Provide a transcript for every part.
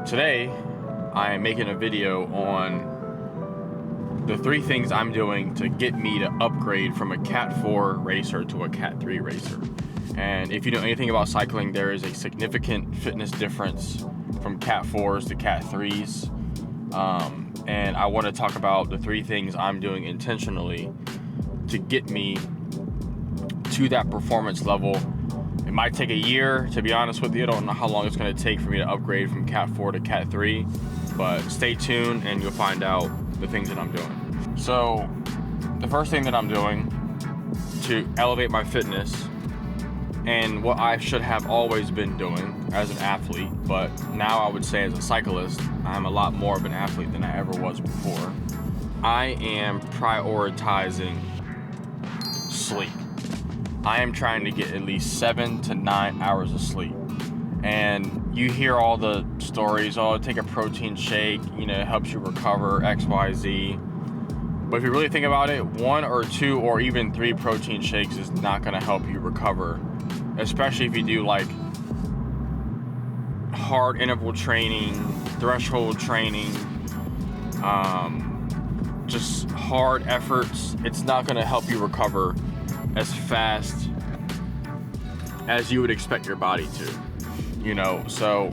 Today, I am making a video on the 3 things I'm doing to get me to upgrade from a Cat 4 racer to a Cat 3 racer. And if you know anything about cycling, there is a significant fitness difference from Cat 4s to Cat 3s. And I want to talk about the 3 things I'm doing intentionally to get me to that performance level. It might take a year, to be honest with you. I don't know how long it's going to take for me to upgrade from Cat 4 to Cat 3, but stay tuned and you'll find out the things that I'm doing. So the first thing that I'm doing to elevate my fitness, and what I should have always been doing as an athlete, but now I would say as a cyclist, I'm a lot more of an athlete than I ever was before. I am prioritizing sleep. I am trying to get at least 7 to 9 hours of sleep. And you hear all the stories, take a protein shake, it helps you recover X, Y, Z. But if you really think about it, 1 or 2 or even 3 protein shakes is not gonna help you recover, especially if you do like hard interval training, threshold training, just hard efforts. It's not gonna help you recover as fast as you would expect your body to, so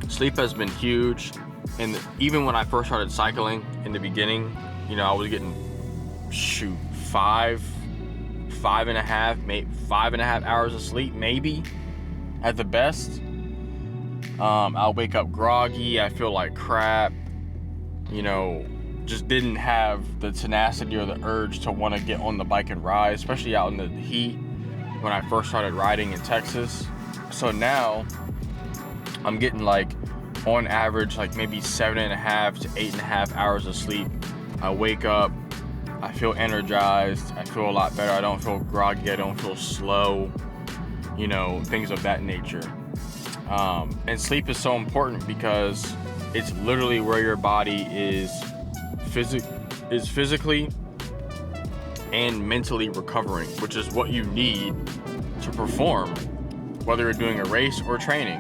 sleep has been huge. And even when I first started cycling in the beginning, I was getting 5.5 hours of sleep, maybe at the best. I'll wake up groggy, I feel like crap, just didn't have the tenacity or the urge to want to get on the bike and ride, especially out in the heat when I first started riding in Texas. So now I'm getting on average maybe 7.5 to 8.5 hours of sleep. I wake up, I feel energized, I feel a lot better, I don't feel groggy, I don't feel slow, things of that nature. And sleep is so important because it's literally where your body is physically and mentally recovering, which is what you need to perform, whether you're doing a race or training.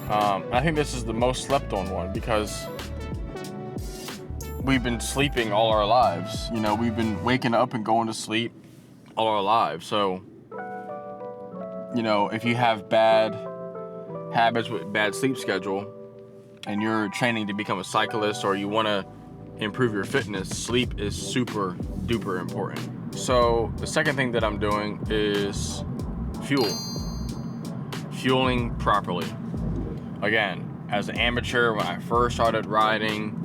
I think this is the most slept on one because we've been sleeping all our lives. We've been waking up and going to sleep all our lives. So, if you have bad habits with bad sleep schedule and you're training to become a cyclist or you want to improve your fitness, sleep is super duper important. So the second thing that I'm doing is fueling properly. Again, as an amateur, when I first started riding,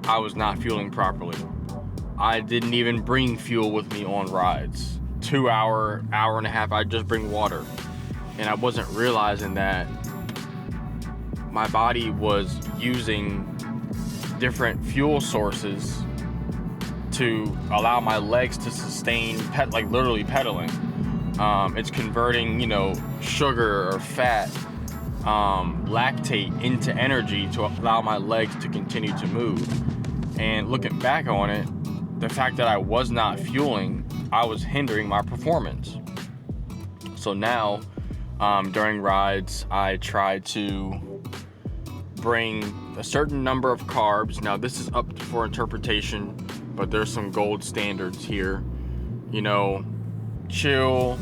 I was not fueling properly. I didn't even bring fuel with me on rides. 2 hour and a half, I'd just bring water. And I wasn't realizing that my body was using different fuel sources to allow my legs to sustain, literally pedaling. It's converting, sugar or fat, lactate into energy to allow my legs to continue to move. And looking back on it, the fact that I was not fueling, I was hindering my performance. So now, during rides, I try to bring a certain number of carbs. Now this is up for interpretation, but there's some gold standards here. Chill,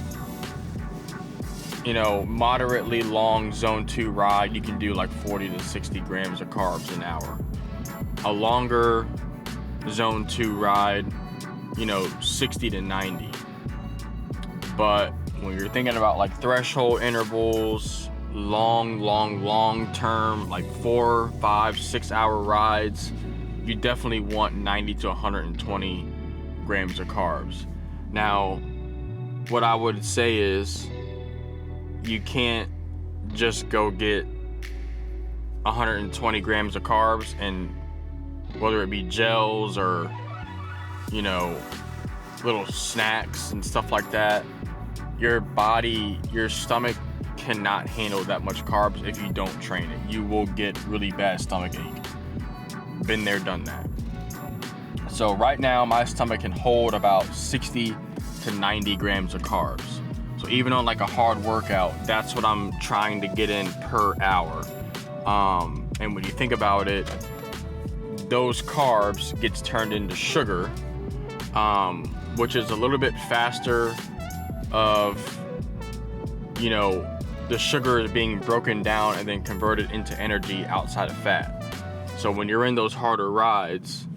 moderately long zone 2 ride, you can do 40 to 60 grams of carbs an hour. A longer zone 2 ride, 60 to 90. But when you're thinking about threshold intervals, long term, 4, 5, 6 hour rides, you definitely want 90 to 120 grams of carbs. Now, what I would say is you can't just go get 120 grams of carbs, and whether it be gels or, little snacks and stuff like that, your stomach cannot handle that much carbs if you don't train it. You will get really bad stomach ache. Been there, done that. So right now my stomach can hold about 60 to 90 grams of carbs. So even on like a hard workout, that's what I'm trying to get in per hour. And when you think about it, those carbs gets turned into sugar, which is a little bit faster of, you know, the sugar is being broken down and then converted into energy outside of fat. So when you're in those harder rides,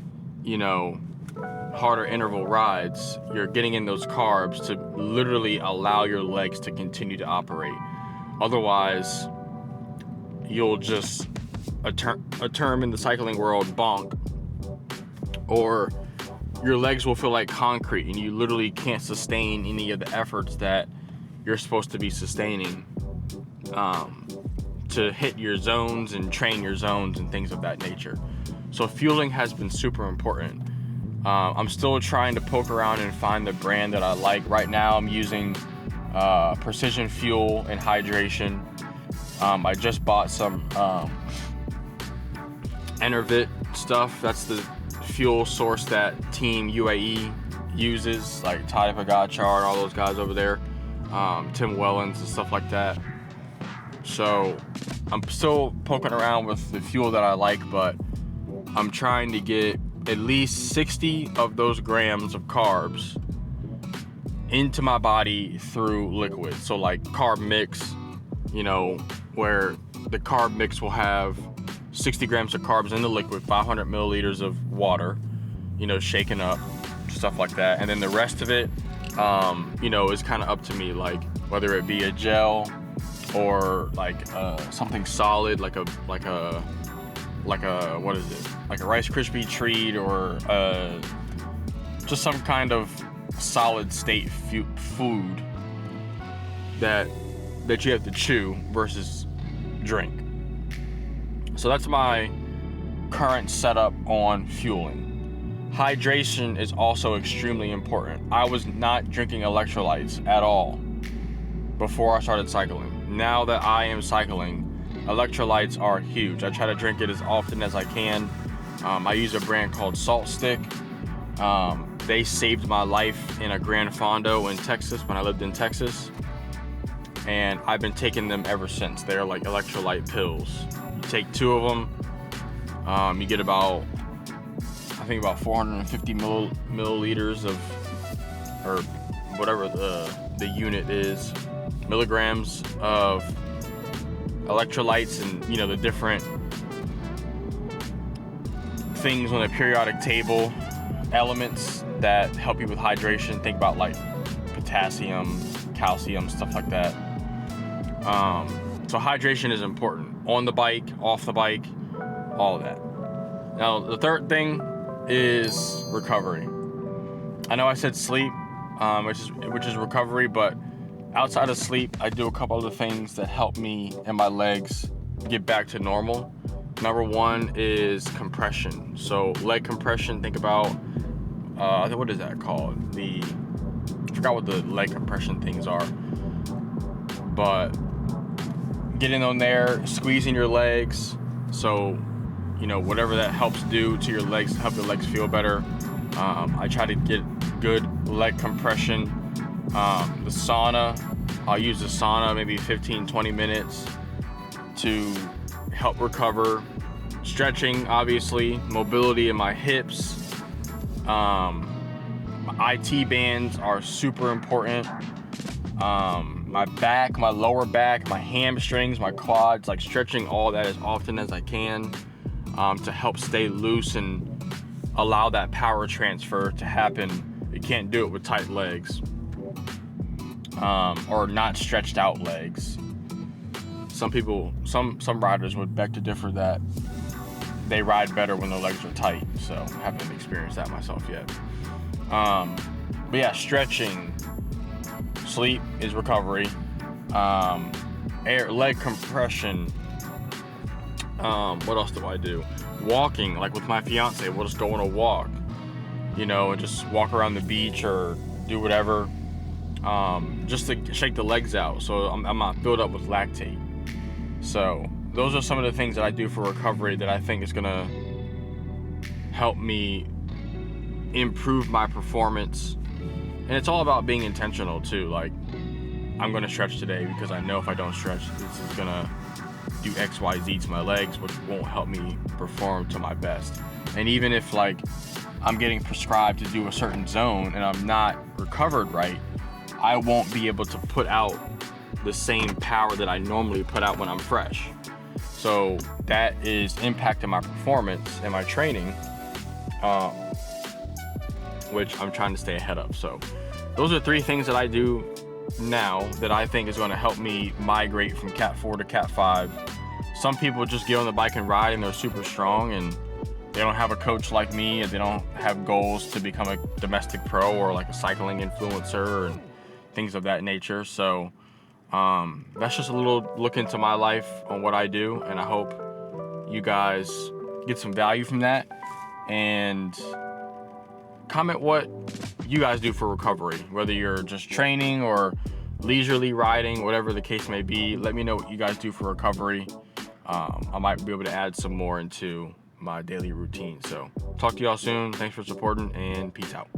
you know, harder interval rides, you're getting in those carbs to literally allow your legs to continue to operate. Otherwise, you'll just, a term in the cycling world, bonk, or your legs will feel like concrete and you literally can't sustain any of the efforts that you're supposed to be sustaining to hit your zones and train your zones and things of that nature. So fueling has been super important. I'm still trying to poke around and find the brand that I like. Right now I'm using Precision Fuel and Hydration. I just bought some Enervit stuff. That's the fuel source that Team UAE uses, like Tadej Pogacar and all those guys over there, Tim Wellens and stuff like that. So I'm still poking around with the fuel that I like, but I'm trying to get at least 60 of those grams of carbs into my body through liquid. So like carb mix, you know, where the carb mix will have 60 grams of carbs in the liquid, 500 milliliters of water, you know, shaken up, stuff like that. And then the rest of it, you know, is kind of up to me, like whether it be a gel or like something solid, like a what is it? Like a Rice Krispie treat, or just some kind of solid state food that you have to chew versus drink. So that's my current setup on fueling. Hydration is also extremely important. I was not drinking electrolytes at all before I started cycling. Now that I am cycling, electrolytes are huge. I try to drink it as often as I can. I use a brand called Salt Stick. They saved my life in a Gran Fondo in Texas when I lived in Texas. And I've been taking them ever since. They're like electrolyte pills. You take 2 of them, you get about 450 milliliters of, or whatever the unit is, milligrams of electrolytes, and you know, the different things on the periodic table, elements that help you with hydration. Think about like potassium, calcium, stuff like that. So hydration is important on the bike, off the bike, all of that. Now the third thing is recovery. I know I said sleep, which is recovery, but outside of sleep, I do a couple other things that help me and my legs get back to normal. Number 1 is compression. So leg compression, think about, what is that called? I forgot what the leg compression things are. But getting on there, squeezing your legs. So, you know, whatever that helps do to your legs, help your legs feel better. I try to get good leg compression. The sauna, I'll use the sauna maybe 15-20 minutes to help recover. Stretching, obviously, mobility in my hips. My IT bands are super important. My back, my lower back, my hamstrings, my quads, like stretching all that as often as I can to help stay loose and allow that power transfer to happen. You can't do it with tight legs or not stretched out legs. Some people, some riders would beg to differ that they ride better when their legs are tight. So haven't experienced that myself yet. But yeah, stretching, sleep is recovery. Leg compression. What else do I do? Walking, like with my fiance, we'll just go on a walk, you know, and just walk around the beach or do whatever, just to shake the legs out so I'm not filled up with lactate. So those are some of the things that I do for recovery that I think is gonna help me improve my performance. And it's all about being intentional too. Like, I'm gonna stretch today because I know if I don't stretch, this is gonna do X, Y, Z to my legs, which won't help me perform to my best. And even if like I'm getting prescribed to do a certain zone and I'm not recovered right, I won't be able to put out the same power that I normally put out when I'm fresh. So that is impacting my performance and my training, which I'm trying to stay ahead of. So those are 3 things that I do now that I think is going to help me migrate from Cat 4 to Cat 5. Some people just get on the bike and ride and they're super strong and they don't have a coach like me, and they don't have goals to become a domestic pro or like a cycling influencer and things of that nature. So that's just a little look into my life on what I do, and I hope you guys get some value from that. And comment what you guys do for recovery, whether you're just training or leisurely riding, whatever the case may be. Let me know what you guys do for recovery. I might be able to add some more into my daily routine. So talk to y'all soon. Thanks for supporting, and peace out.